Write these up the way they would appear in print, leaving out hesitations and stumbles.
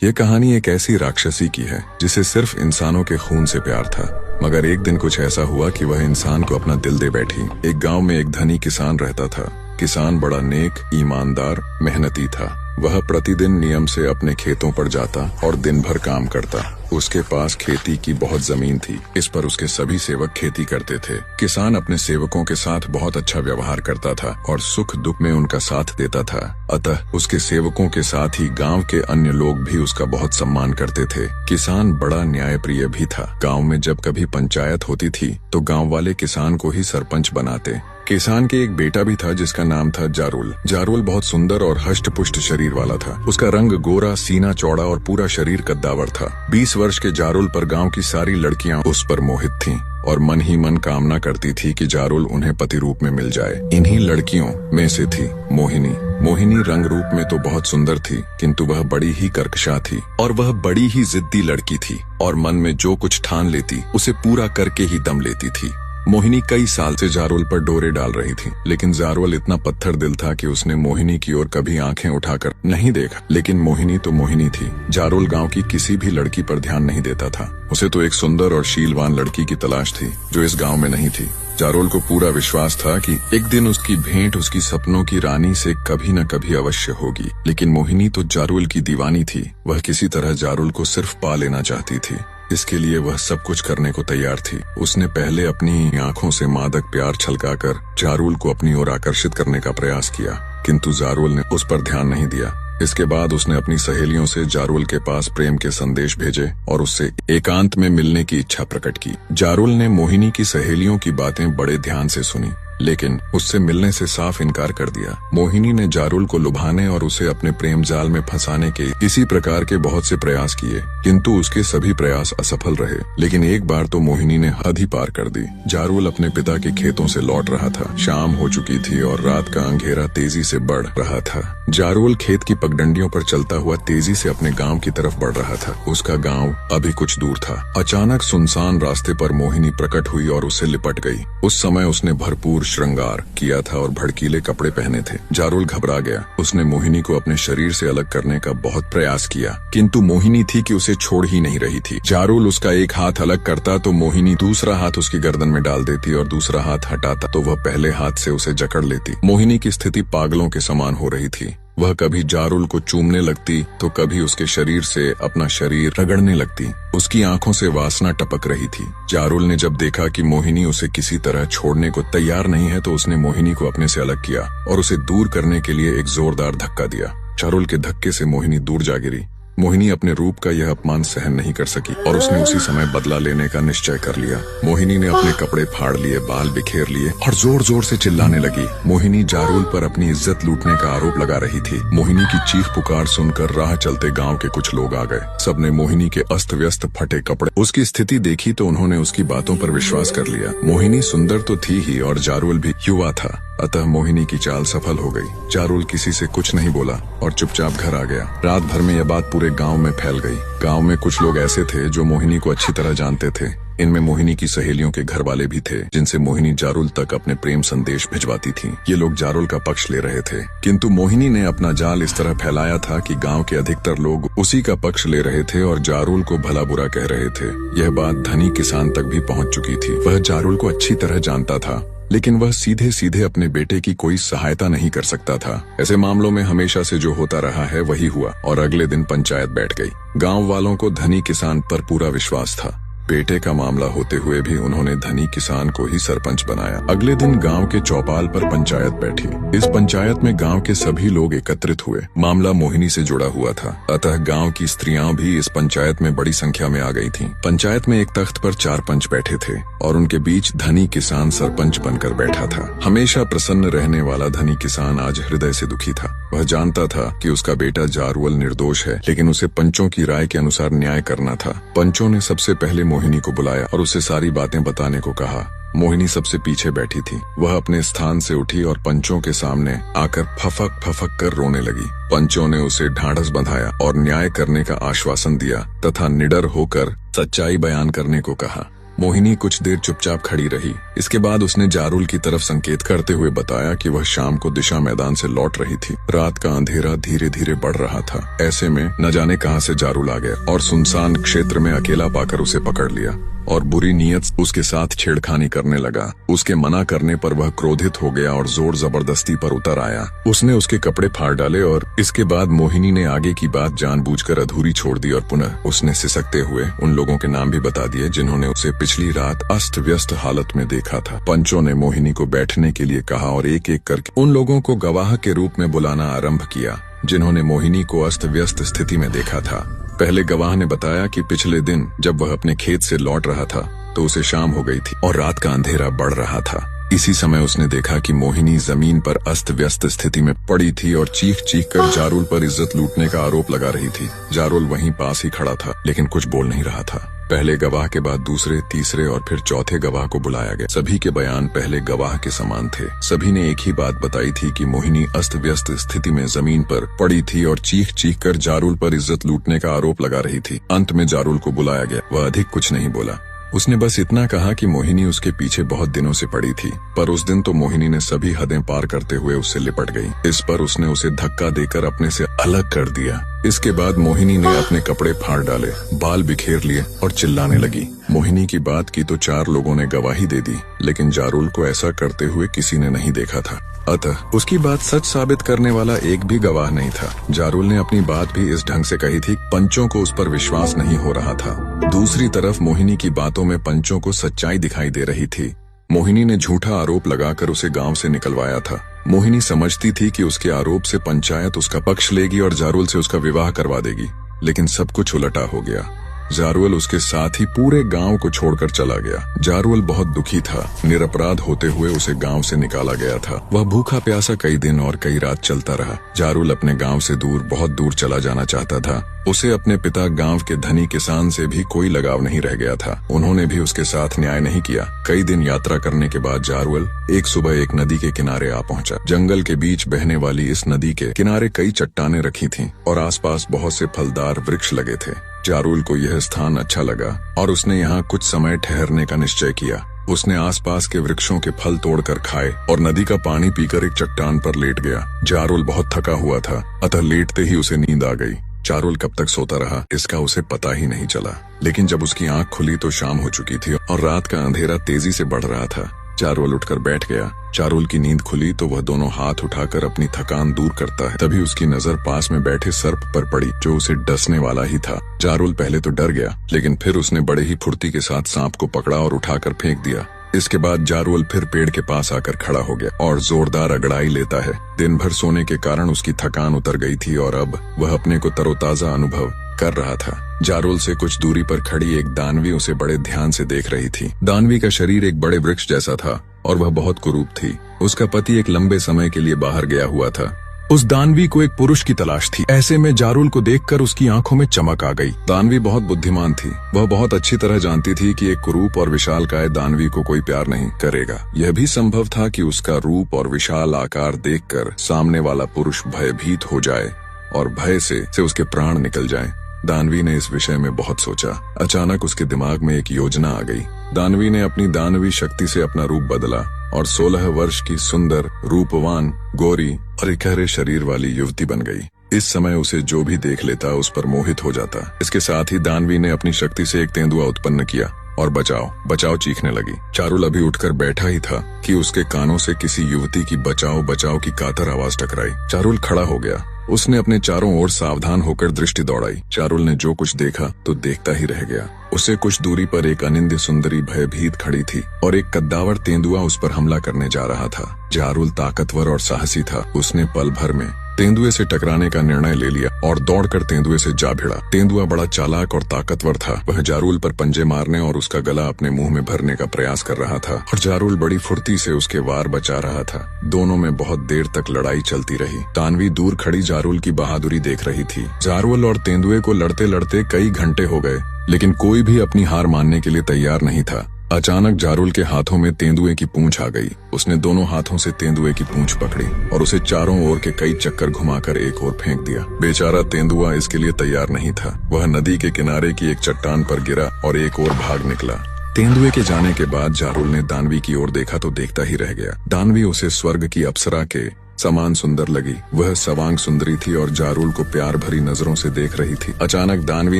ये कहानी एक ऐसी राक्षसी की है जिसे सिर्फ इंसानों के खून से प्यार था। मगर एक दिन कुछ ऐसा हुआ कि वह इंसान को अपना दिल दे बैठी। एक गांव में एक धनी किसान रहता था। किसान बड़ा नेक, ईमानदार, मेहनती था। वह प्रतिदिन नियम से अपने खेतों पर जाता और दिन भर काम करता। उसके पास खेती की बहुत जमीन थी। इस पर उसके सभी सेवक खेती करते थे। किसान अपने सेवकों के साथ बहुत अच्छा व्यवहार करता था और सुख दुख में उनका साथ देता था। अतः उसके सेवकों के साथ ही गांव के अन्य लोग भी उसका बहुत सम्मान करते थे। किसान बड़ा न्यायप्रिय भी था। गांव में जब कभी पंचायत होती थी तो गांव वाले किसान को ही सरपंच बनाते। किसान के एक बेटा भी था जिसका नाम था जारुल। जारुल बहुत सुंदर और हष्ट पुष्ट शरीर वाला था। उसका रंग गोरा, सीना चौड़ा और पूरा शरीर कद्दावर था। 20 वर्ष के जारुल पर गांव की सारी लड़कियां उस पर मोहित थीं और मन ही मन कामना करती थी कि जारुल उन्हें पति रूप में मिल जाए। इन्हीं लड़कियों में से थी मोहिनी। मोहिनी रंग रूप में तो बहुत सुंदर थी, किंतु वह बड़ी ही कर्कशा थी और वह बड़ी ही जिद्दी लड़की थी और मन में जो कुछ ठान लेती उसे पूरा करके ही दम लेती थी। मोहिनी कई साल से जारुल पर डोरे डाल रही थी, लेकिन जारुल इतना पत्थर दिल था कि उसने मोहिनी की ओर कभी आंखें उठाकर नहीं देखा। लेकिन मोहिनी तो मोहिनी थी। जारुल गांव की किसी भी लड़की पर ध्यान नहीं देता था। उसे तो एक सुंदर और शीलवान लड़की की तलाश थी जो इस गांव में नहीं थी। जारुल को पूरा विश्वास था कि एक दिन उसकी भेंट उसकी सपनों की रानी से कभी न कभी अवश्य होगी। लेकिन मोहिनी तो जारुल की दीवानी थी। वह किसी तरह जारुल को सिर्फ पा लेना चाहती थी। इसके लिए वह सब कुछ करने को तैयार थी। उसने पहले अपनी आंखों से मादक प्यार छलकाकर जारुल को अपनी ओर आकर्षित करने का प्रयास किया, किंतु जारुल ने उस पर ध्यान नहीं दिया। इसके बाद उसने अपनी सहेलियों से जारुल के पास प्रेम के संदेश भेजे और उससे एकांत में मिलने की इच्छा प्रकट की। जारुल ने मोहिनी की सहेलियों की बातें बड़े ध्यान से सुनी, लेकिन उससे मिलने से साफ इनकार कर दिया। मोहिनी ने जारुल को लुभाने और उसे अपने प्रेम जाल में फंसाने के इसी प्रकार के बहुत से प्रयास किए, किंतु उसके सभी प्रयास असफल रहे। लेकिन एक बार तो मोहिनी ने हद ही पार कर दी। जारुल अपने पिता के खेतों से लौट रहा था। शाम हो चुकी थी और रात का अंधेरा तेजी से बढ़ रहा था। जारुल खेत की पगडंडियों पर चलता हुआ तेजी से अपने गांव की तरफ बढ़ रहा था। उसका गांव अभी कुछ दूर था। अचानक सुनसान रास्ते पर मोहिनी प्रकट हुई और उससे लिपट गई। उस समय उसने भरपूर श्रृंगार किया था और भड़कीले कपड़े पहने थे। जारुल घबरा गया। उसने मोहिनी को अपने शरीर से अलग करने का बहुत प्रयास किया, किंतु मोहिनी थी कि उसे छोड़ ही नहीं रही थी। जारुल उसका एक हाथ अलग करता तो मोहिनी दूसरा हाथ उसकी गर्दन में डाल देती और दूसरा हाथ हटाता तो वह पहले हाथ से उसे जकड़ लेती। मोहिनी की स्थिति पागलों के समान हो रही थी। वह कभी जारुल को चूमने लगती तो कभी उसके शरीर से अपना शरीर रगड़ने लगती। उसकी आंखों से वासना टपक रही थी। जारुल ने जब देखा कि मोहिनी उसे किसी तरह छोड़ने को तैयार नहीं है तो उसने मोहिनी को अपने से अलग किया और उसे दूर करने के लिए एक जोरदार धक्का दिया। जारुल के धक्के से मोहिनी दूर जा गिरी। मोहिनी अपने रूप का यह अपमान सहन नहीं कर सकी और उसने उसी समय बदला लेने का निश्चय कर लिया। मोहिनी ने अपने कपड़े फाड़ लिए, बाल बिखेर लिए और जोर जोर से चिल्लाने लगी। मोहिनी जारुल पर अपनी इज्जत लूटने का आरोप लगा रही थी। मोहिनी की चीख पुकार सुनकर राह चलते गांव के कुछ लोग आ गए। सबने मोहिनी के अस्त व्यस्त फटे कपड़े, उसकी स्थिति देखी तो उन्होंने उसकी बातों पर विश्वास कर लिया। मोहिनी सुंदर तो थी ही और जारुल भी युवा था, अतः मोहिनी की चाल सफल हो गई। जारुल किसी से कुछ नहीं बोला और चुपचाप घर आ गया। रात भर में यह बात पूरे गांव में फैल गई। गांव में कुछ लोग ऐसे थे जो मोहिनी को अच्छी तरह जानते थे। इनमें मोहिनी की सहेलियों के घर वाले भी थे, जिनसे मोहिनी जारुल तक अपने प्रेम संदेश भिजवाती थी। ये लोग जारुल का पक्ष ले रहे थे, किंतु मोहिनी ने अपना जाल इस तरह फैलाया था कि गांव के अधिकतर लोग उसी का पक्ष ले रहे थे और जारुल को भला बुरा कह रहे थे। यह बात धनी किसान तक भी पहुंच चुकी थी। वह जारुल को अच्छी तरह जानता था, लेकिन वह सीधे सीधे अपने बेटे की कोई सहायता नहीं कर सकता था। ऐसे मामलों में हमेशा से जो होता रहा है वही हुआ और अगले दिन पंचायत बैठ गई। गांव वालों को धनी किसान पर पूरा विश्वास था। बेटे का मामला होते हुए भी उन्होंने धनी किसान को ही सरपंच बनाया। अगले दिन गांव के चौपाल पर पंचायत बैठी। इस पंचायत में गांव के सभी लोग एकत्रित हुए। मामला मोहिनी से जुड़ा हुआ था, अतः गांव की स्त्रियां भी इस पंचायत में बड़ी संख्या में आ गई थीं। पंचायत में एक तख्त पर 4 पंच बैठे थे और उनके बीच धनी किसान सरपंच बनकर बैठा था। हमेशा प्रसन्न रहने वाला धनी किसान आज हृदय से दुखी था। वह जानता था कि उसका बेटा जारुल निर्दोष है, लेकिन उसे पंचों की राय के अनुसार न्याय करना था। पंचों ने सबसे पहले मोहिनी को बुलाया और उसे सारी बातें बताने को कहा। मोहिनी सबसे पीछे बैठी थी। वह अपने स्थान से उठी और पंचों के सामने आकर फफक फफक कर रोने लगी। पंचों ने उसे ढांढस बंधाया और न्याय करने का आश्वासन दिया तथा निडर होकर सच्चाई बयान करने को कहा। मोहिनी कुछ देर चुपचाप खड़ी रही। इसके बाद उसने जारुल की तरफ संकेत करते हुए बताया कि वह शाम को दिशा मैदान से लौट रही थी। रात का अंधेरा धीरे धीरे बढ़ रहा था। ऐसे में न जाने कहां से जारुल आ गया और सुनसान क्षेत्र में अकेला पाकर उसे पकड़ लिया और बुरी नीयत उसके साथ छेड़खानी करने लगा। उसके मना करने पर वह क्रोधित हो गया और जोर जबरदस्ती पर उतर आया। उसने उसके कपड़े फाड़ डाले और इसके बाद मोहिनी ने आगे की बात जानबूझकर अधूरी छोड़ दी और पुनः उसने सिसकते हुए उन लोगों के नाम भी बता दिए जिन्होंने उसे पिछली रात अस्त व्यस्त हालत में देखा था। पंचों ने मोहिनी को बैठने के लिए कहा और एक एक करके उन लोगों को गवाह के रूप में बुलाना आरंभ किया जिन्होंने मोहिनी को अस्त व्यस्त स्थिति में देखा था। पहले गवाह ने बताया कि पिछले दिन जब वह अपने खेत से लौट रहा था तो उसे शाम हो गई थी और रात का अंधेरा बढ़ रहा था। इसी समय उसने देखा कि मोहिनी जमीन पर अस्त व्यस्त स्थिति में पड़ी थी और चीख चीख कर जारुल पर इज्जत लूटने का आरोप लगा रही थी। जारुल वहीं पास ही खड़ा था लेकिन कुछ बोल नहीं रहा था। पहले गवाह के बाद दूसरे, तीसरे और फिर चौथे गवाह को बुलाया गया। सभी के बयान पहले गवाह के समान थे। सभी ने एक ही बात बताई थी कि मोहिनी अस्त व्यस्त स्थिति में जमीन पर पड़ी थी और चीख चीख कर जारुल पर इज्जत लूटने का आरोप लगा रही थी। अंत में जारुल को बुलाया गया। वह अधिक कुछ नहीं बोला। उसने बस इतना कहा कि मोहिनी उसके पीछे बहुत दिनों से पड़ी थी, पर उस दिन तो मोहिनी ने सभी हदें पार करते हुए उससे लिपट गई। इस पर उसने उसे धक्का देकर अपने से अलग कर दिया। इसके बाद मोहिनी ने अपने कपड़े फाड़ डाले, बाल बिखेर लिए और चिल्लाने लगी। मोहिनी की बात की तो 4 लोगों ने गवाही दे दी, लेकिन जारुल को ऐसा करते हुए किसी ने नहीं देखा था। अतः उसकी बात सच साबित करने वाला एक भी गवाह नहीं था। जारुल ने अपनी बात भी इस ढंग से कही थी, पंचों को उस पर विश्वास नहीं हो रहा था। दूसरी तरफ मोहिनी की बातों में पंचों को सच्चाई दिखाई दे रही थी। मोहिनी ने झूठा आरोप लगाकर उसे गांव से निकलवाया था। मोहिनी समझती थी कि उसके आरोप से पंचायत उसका पक्ष लेगी और जारुल से उसका विवाह करवा देगी, लेकिन सब कुछ उलटा हो गया। जारुल उसके साथ ही पूरे गांव को छोड़कर चला गया। जारुल बहुत दुखी था। निरपराध होते हुए उसे गांव से निकाला गया था। वह भूखा प्यासा कई दिन और कई रात चलता रहा। जारुल अपने गांव से दूर, बहुत दूर चला जाना चाहता था। उसे अपने पिता गांव के धनी किसान से भी कोई लगाव नहीं रह गया था। उन्होंने भी उसके साथ न्याय नहीं किया। कई दिन यात्रा करने के बाद जारुल एक सुबह एक नदी के किनारे आ पहुंचा। जंगल के बीच बहने वाली इस नदी के किनारे कई चट्टानें रखी थीं और आसपास बहुत से फलदार वृक्ष लगे थे। जारुल को यह स्थान अच्छा लगा और उसने यहाँ कुछ समय ठहरने का निश्चय किया। उसने आसपास के वृक्षों के फल तोड़कर खाए और नदी का पानी पीकर एक चट्टान पर लेट गया। जारुल बहुत थका हुआ था, अतः लेटते ही उसे नींद आ गई। जारुल कब तक सोता रहा इसका उसे पता ही नहीं चला, लेकिन जब उसकी आंख खुली तो शाम हो चुकी थी और रात का अंधेरा तेजी से बढ़ रहा था। जारुल उठकर बैठ गया। जारुल की नींद खुली तो वह दोनों हाथ उठाकर अपनी थकान दूर करता है। तभी उसकी नजर पास में बैठे सर्प पर पड़ी जो उसे डसने वाला ही था। जारुल पहले तो डर गया, लेकिन फिर उसने बड़े ही फुर्ती के साथ सांप को पकड़ा और उठाकर फेंक दिया। इसके बाद जारुल फिर पेड़ के पास आकर खड़ा हो गया और जोरदार अगड़ाई लेता है। दिन भर सोने के कारण उसकी थकान उतर गई थी और अब वह अपने को तरोताजा अनुभव कर रहा था। जारुल से कुछ दूरी पर खड़ी एक दानवी उसे बड़े ध्यान से देख रही थी। दानवी का शरीर एक बड़े वृक्ष जैसा था और वह बहुत कुरूप थी। उसका पति एक लंबे समय के लिए बाहर गया हुआ था। उस दानवी को एक पुरुष की तलाश थी। ऐसे में जारुल को देखकर उसकी आंखों में चमक आ गई। दानवी बहुत बुद्धिमान थी। वह बहुत अच्छी तरह जानती थी कि एक कुरूप और विशालकाय दानवी को कोई प्यार नहीं करेगा। यह भी संभव था कि उसका रूप और विशाल आकार देखकर सामने वाला पुरुष भयभीत हो जाए और भय से उसके प्राण निकल जाएं। दानवी ने इस विषय में बहुत सोचा। अचानक उसके दिमाग में एक योजना आ गई। दानवी ने अपनी दानवी शक्ति से अपना रूप बदला और 16 वर्ष की सुंदर, रूपवान, गोरी और इकहरे शरीर वाली युवती बन गई। इस समय उसे जो भी देख लेता उस पर मोहित हो जाता। इसके साथ ही दानवी ने अपनी शक्ति से एक तेंदुआ उत्पन्न किया और बचाओ बचाओ चीखने लगी। जारुल अभी उठकर बैठा ही था कि उसके कानों से किसी युवती की बचाओ बचाओ की कातर आवाज टकराई। जारुल खड़ा हो गया। उसने अपने चारों ओर सावधान होकर दृष्टि दौड़ाई। जारुल ने जो कुछ देखा तो देखता ही रह गया। उसे कुछ दूरी पर एक अनिंद्य सुंदरी भयभीत खड़ी थी और एक कद्दावर तेंदुआ उस पर हमला करने जा रहा था। जारुल ताकतवर और साहसी था। उसने पल भर में तेंदुए से टकराने का निर्णय ले लिया और दौड़कर तेंदुए से जा भिड़ा। तेंदुआ बड़ा चालाक और ताकतवर था। वह जारुल पर पंजे मारने और उसका गला अपने मुंह में भरने का प्रयास कर रहा था और जारुल बड़ी फुर्ती से उसके वार बचा रहा था। दोनों में बहुत देर तक लड़ाई चलती रही। दानवी दूर खड़ी जारुल की बहादुरी देख रही थी। जारुल और तेंदुए को लड़ते लड़ते कई घंटे हो गए, लेकिन कोई भी अपनी हार मानने के लिए तैयार नहीं था। अचानक जारुल के हाथों में तेंदुए की पूंछ आ गई। उसने दोनों हाथों से तेंदुए की पूंछ पकड़ी और उसे चारों ओर के कई चक्कर घुमाकर एक ओर फेंक दिया। बेचारा तेंदुआ इसके लिए तैयार नहीं था। वह नदी के किनारे की एक चट्टान पर गिरा और एक ओर भाग निकला। तेंदुए के जाने के बाद जारुल ने दानवी की ओर देखा तो देखता ही रह गया। दानवी उसे स्वर्ग की अप्सरा के समान सुंदर लगी। वह सवांग सुंदरी थी और जारुल को प्यार भरी नजरों से देख रही थी। अचानक दानवी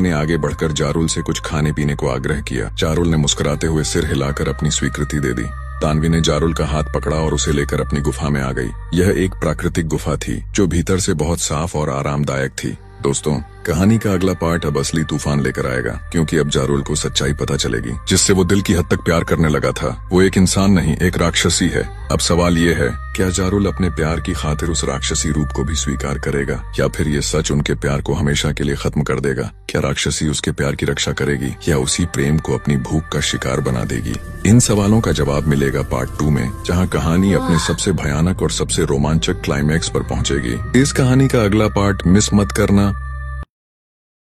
ने आगे बढ़कर जारुल से कुछ खाने पीने को आग्रह किया। जारुल ने मुस्कुराते हुए सिर हिलाकर अपनी स्वीकृति दे दी। दानवी ने जारुल का हाथ पकड़ा और उसे लेकर अपनी गुफा में आ गई। यह एक प्राकृतिक गुफा थी जो भीतर से बहुत साफ और आरामदायक थी। दोस्तों, कहानी का अगला पार्ट अब असली तूफान लेकर आएगा, क्योंकि अब जारुल को सच्चाई पता चलेगी जिससे वो दिल की हद तक प्यार करने लगा था। वो एक इंसान नहीं, एक राक्षसी है। अब सवाल ये है, क्या जारुल अपने प्यार की खातिर उस राक्षसी रूप को भी स्वीकार करेगा, या फिर ये सच उनके प्यार को हमेशा के लिए खत्म कर देगा? क्या राक्षसी उसके प्यार की रक्षा करेगी या उसी प्रेम को अपनी भूख का शिकार बना देगी? इन सवालों का जवाब मिलेगा पार्ट 2 में, जहाँ कहानी अपने सबसे भयानक और सबसे रोमांचक क्लाइमैक्स पर पहुँचेगी। इस कहानी का अगला पार्ट मिस मत करना।